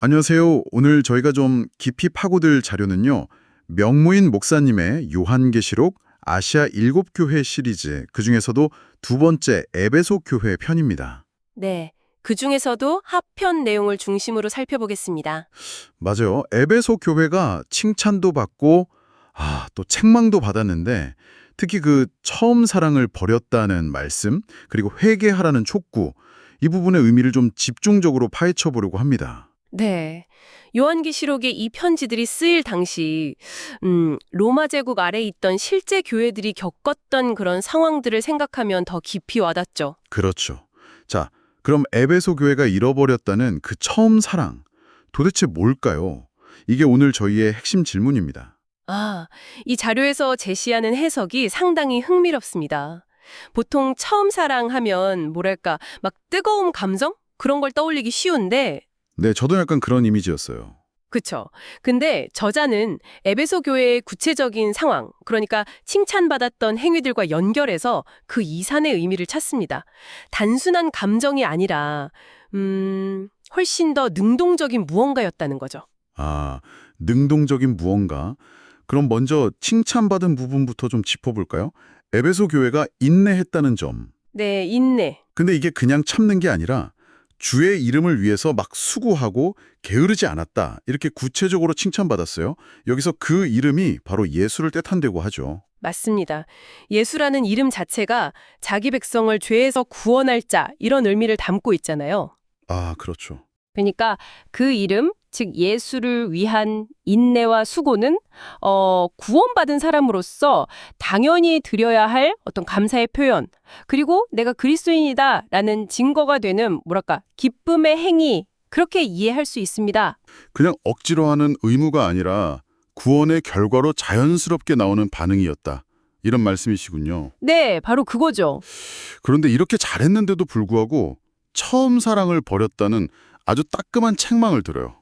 안녕하세요. 오늘 저희가 좀 깊이 파고들 자료는요. 명무인 목사님의 요한계시록 아시아 7교회 시리즈, 그중에서도 두 번째 에베소 교회 편입니다. 네, 그 중에서도 하편 내용을 중심으로 살펴보겠습니다. 맞아요. 에베소 교회가 칭찬도 받고 또 책망도 받았는데 특히 그 처음 사랑을 버렸다는 말씀, 그리고 회개하라는 촉구, 이 부분의 의미를 좀 집중적으로 파헤쳐 보려고 합니다. 네, 요한계시록의 이 편지들이 쓰일 당시 로마 제국 아래에 있던 실제 교회들이 겪었던 그런 상황들을 생각하면 더 깊이 와닿죠. 그렇죠. 자, 그럼 에베소 교회가 잃어버렸다는 그 처음 사랑, 도대체 뭘까요? 이게 오늘 저희의 핵심 질문입니다. 이 자료에서 제시하는 해석이 상당히 흥미롭습니다. 보통 처음 사랑하면 뭐랄까, 막 뜨거운 감정? 그런 걸 떠올리기 쉬운데 네, 저도 약간 그런 이미지였어요. 그쵸. 근데 저자는 에베소 교회의 구체적인 상황, 그러니까 칭찬받았던 행위들과 연결해서 그 이산의 의미를 찾습니다. 단순한 감정이 아니라, 훨씬 더 능동적인 무언가였다는 거죠. 능동적인 무언가. 그럼 먼저 칭찬받은 부분부터 좀 짚어볼까요? 에베소 교회가 인내했다는 점. 네, 인내. 근데 이게 그냥 참는 게 아니라 주의 이름을 위해서 막 수고하고 게으르지 않았다. 이렇게 구체적으로 칭찬받았어요. 여기서 그 이름이 바로 예수를 뜻한다고 하죠. 맞습니다. 예수라는 이름 자체가 자기 백성을 죄에서 구원할 자, 이런 의미를 담고 있잖아요. 그렇죠. 그러니까 그 이름, 즉 예수를 위한 인내와 수고는 구원받은 사람으로서 당연히 드려야 할 어떤 감사의 표현, 그리고 내가 그리스도인이다라는 증거가 되는 뭐랄까 기쁨의 행위, 그렇게 이해할 수 있습니다. 그냥 억지로 하는 의무가 아니라 구원의 결과로 자연스럽게 나오는 반응이었다. 이런 말씀이시군요. 네, 바로 그거죠. 그런데 이렇게 잘했는데도 불구하고 처음 사랑을 버렸다는 아주 따끔한 책망을 들어요.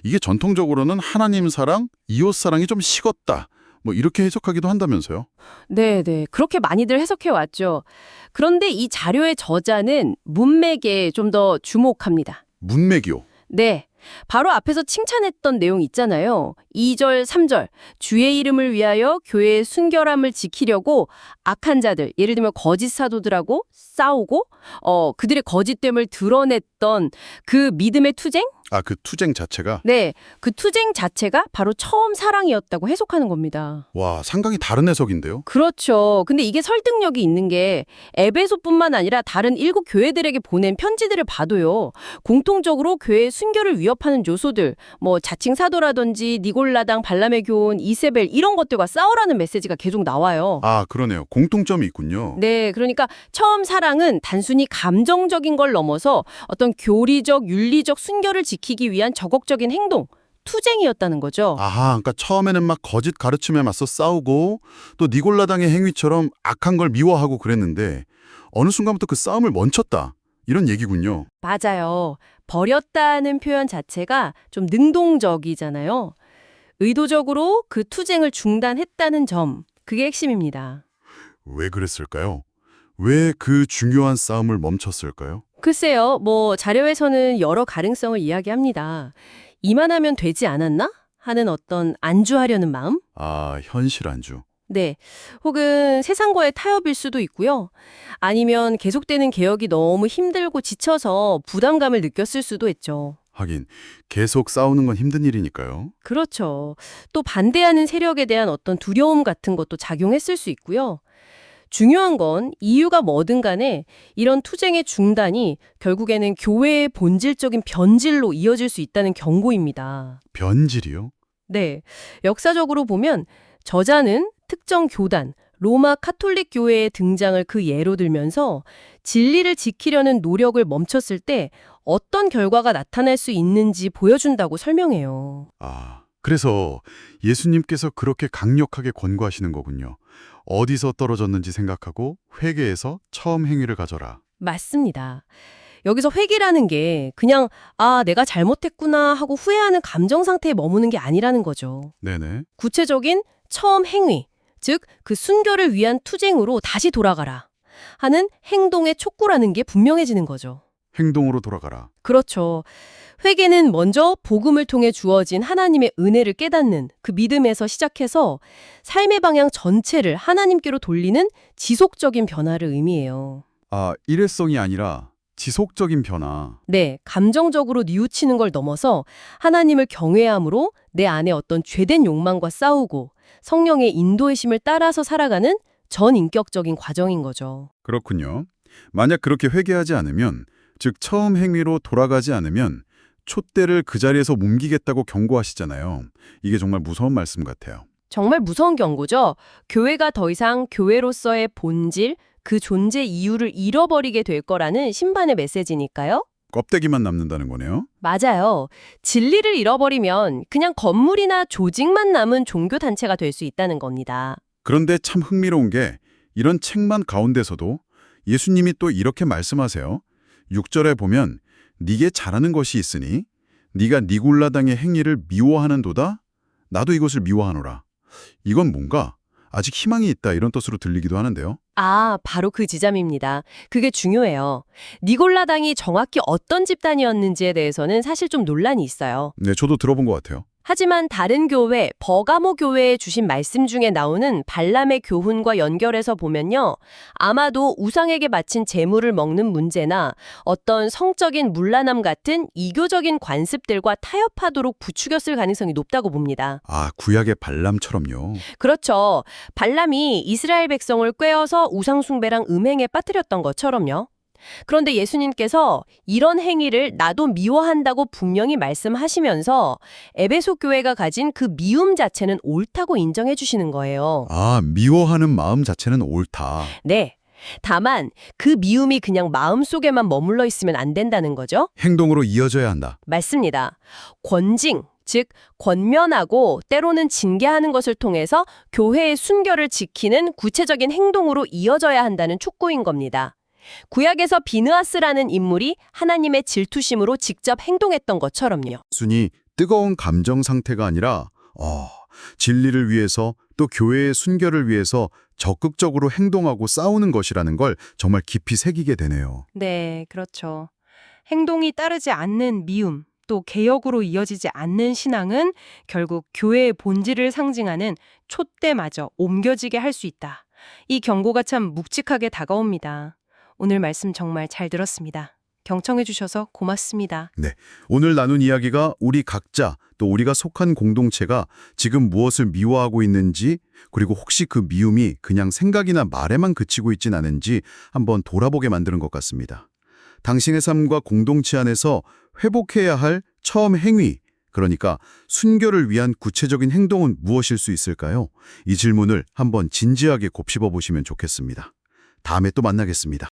이게 전통적으로는 하나님 사랑, 이웃 사랑이 좀 식었다. 뭐 이렇게 해석하기도 한다면서요. 네, 네. 그렇게 많이들 해석해 왔죠. 그런데 이 자료의 저자는 문맥에 좀 더 주목합니다. 문맥이요. 네. 바로 앞에서 칭찬했던 내용 있잖아요. 2절, 3절. 주의 이름을 위하여 교회의 순결함을 지키려고 악한 자들, 예를 들면 거짓 사도들하고 싸우고 그들의 거짓됨을 드러냈던 그 믿음의 투쟁? 그 투쟁 자체가 네. 그 투쟁 자체가 바로 처음 사랑이었다고 해석하는 겁니다. 와, 상당히 다른 해석인데요. 그렇죠. 근데 이게 설득력이 있는 게 에베소뿐만 아니라 다른 일곱 교회들에게 보낸 편지들을 봐도요. 공통적으로 교회의 순결을 위협하는 요소들, 뭐 자칭 사도라든지 니골라당, 발람의 교훈, 이세벨 이런 것들과 싸우라는 메시지가 계속 나와요. 그러네요. 공통점이 있군요. 네, 그러니까 처음 사랑은 단순히 감정적인 걸 넘어서 어떤 교리적, 윤리적 순결을 지키기 위한 적극적인 행동, 투쟁이었다는 거죠. 그러니까 처음에는 막 거짓 가르침에 맞서 싸우고 또 니골라당의 행위처럼 악한 걸 미워하고 그랬는데 어느 순간부터 그 싸움을 멈췄다. 이런 얘기군요. 맞아요. 버렸다는 표현 자체가 좀 능동적이잖아요. 의도적으로 그 투쟁을 중단했다는 점, 그게 핵심입니다. 왜 그랬을까요? 왜 그 중요한 싸움을 멈췄을까요? 글쎄요, 뭐 자료에서는 여러 가능성을 이야기합니다. 이만하면 되지 않았나? 하는 어떤 안주하려는 마음? 현실 안주. 네. 혹은 세상과의 타협일 수도 있고요. 아니면 계속되는 개혁이 너무 힘들고 지쳐서 부담감을 느꼈을 수도 있죠. 하긴 계속 싸우는 건 힘든 일이니까요. 그렇죠. 또 반대하는 세력에 대한 어떤 두려움 같은 것도 작용했을 수 있고요. 중요한 건 이유가 뭐든 간에 이런 투쟁의 중단이 결국에는 교회의 본질적인 변질로 이어질 수 있다는 경고입니다. 변질이요? 네. 역사적으로 보면 저자는 특정 교단, 로마 카톨릭 교회의 등장을 그 예로 들면서 진리를 지키려는 노력을 멈췄을 때 어떤 결과가 나타날 수 있는지 보여준다고 설명해요. 그래서 예수님께서 그렇게 강력하게 권고하시는 거군요. 어디서 떨어졌는지 생각하고 회개해서 처음 행위를 가져라. 맞습니다. 여기서 회개라는 게 그냥 내가 잘못했구나 하고 후회하는 감정 상태에 머무는 게 아니라는 거죠. 네네. 구체적인 처음 행위, 즉 그 순결을 위한 투쟁으로 다시 돌아가라 하는 행동의 촉구라는 게 분명해지는 거죠. 행동으로 돌아가라. 그렇죠. 회개는 먼저 복음을 통해 주어진 하나님의 은혜를 깨닫는 그 믿음에서 시작해서 삶의 방향 전체를 하나님께로 돌리는 지속적인 변화를 의미해요. 아, 일회성이 아니라 지속적인 변화. 네, 감정적으로 뉘우치는 걸 넘어서 하나님을 경외함으로 내 안에 어떤 죄된 욕망과 싸우고 성령의 인도의심을 따라서 살아가는 전인격적인 과정인 거죠. 그렇군요. 만약 그렇게 회개하지 않으면, 즉 처음 행위로 돌아가지 않으면 촛대를 그 자리에서 옮기겠다고 경고하시잖아요. 이게 정말 무서운 말씀 같아요. 정말 무서운 경고죠. 교회가 더 이상 교회로서의 본질, 그 존재 이유를 잃어버리게 될 거라는 심판의 메시지니까요. 껍데기만 남는다는 거네요. 맞아요. 진리를 잃어버리면 그냥 건물이나 조직만 남은 종교단체가 될 수 있다는 겁니다. 그런데 참 흥미로운 게 이런 책만 가운데서도 예수님이 또 이렇게 말씀하세요. 6절에 보면 네게 잘하는 것이 있으니 네가 니골라당의 행위를 미워하는도다. 나도 이것을 미워하노라. 이건 뭔가 아직 희망이 있다 이런 뜻으로 들리기도 하는데요. 아, 바로 그 지점입니다. 그게 중요해요. 니골라당이 정확히 어떤 집단이었는지에 대해서는 사실 좀 논란이 있어요. 네, 저도 들어본 것 같아요. 하지만 다른 교회, 버가모 교회에 주신 말씀 중에 나오는 발람의 교훈과 연결해서 보면요. 아마도 우상에게 바친 제물을 먹는 문제나 어떤 성적인 문란함 같은 이교적인 관습들과 타협하도록 부추겼을 가능성이 높다고 봅니다. 아, 구약의 발람처럼요. 그렇죠. 발람이 이스라엘 백성을 꾀어서 우상숭배랑 음행에 빠뜨렸던 것처럼요. 그런데 예수님께서 이런 행위를 나도 미워한다고 분명히 말씀하시면서 에베소 교회가 가진 그 미움 자체는 옳다고 인정해 주시는 거예요. 아, 미워하는 마음 자체는 옳다. 네. 다만 그 미움이 그냥 마음속에만 머물러 있으면 안 된다는 거죠. 행동으로 이어져야 한다. 맞습니다. 권징, 즉 권면하고 때로는 징계하는 것을 통해서 교회의 순결을 지키는 구체적인 행동으로 이어져야 한다는 촉구인 겁니다. 구약에서 비느하스라는 인물이 하나님의 질투심으로 직접 행동했던 것처럼요. 순이 뜨거운 감정 상태가 아니라 진리를 위해서 또 교회의 순결을 위해서 적극적으로 행동하고 싸우는 것이라는 걸 정말 깊이 새기게 되네요. 네, 그렇죠. 행동이 따르지 않는 미움, 또 개혁으로 이어지지 않는 신앙은 결국 교회의 본질을 상징하는 촛대마저 옮겨지게 할 수 있다. 이 경고가 참 묵직하게 다가옵니다. 오늘 말씀 정말 잘 들었습니다. 경청해 주셔서 고맙습니다. 오늘 나눈 이야기가 우리 각자 또 우리가 속한 공동체가 지금 무엇을 미워하고 있는지 그리고 혹시 그 미움이 그냥 생각이나 말에만 그치고 있진 않은지 한번 돌아보게 만드는 것 같습니다. 당신의 삶과 공동체 안에서 회복해야 할 처음 행위, 그러니까 순결을 위한 구체적인 행동은 무엇일 수 있을까요? 이 질문을 한번 진지하게 곱씹어 보시면 좋겠습니다. 다음에 또 만나겠습니다.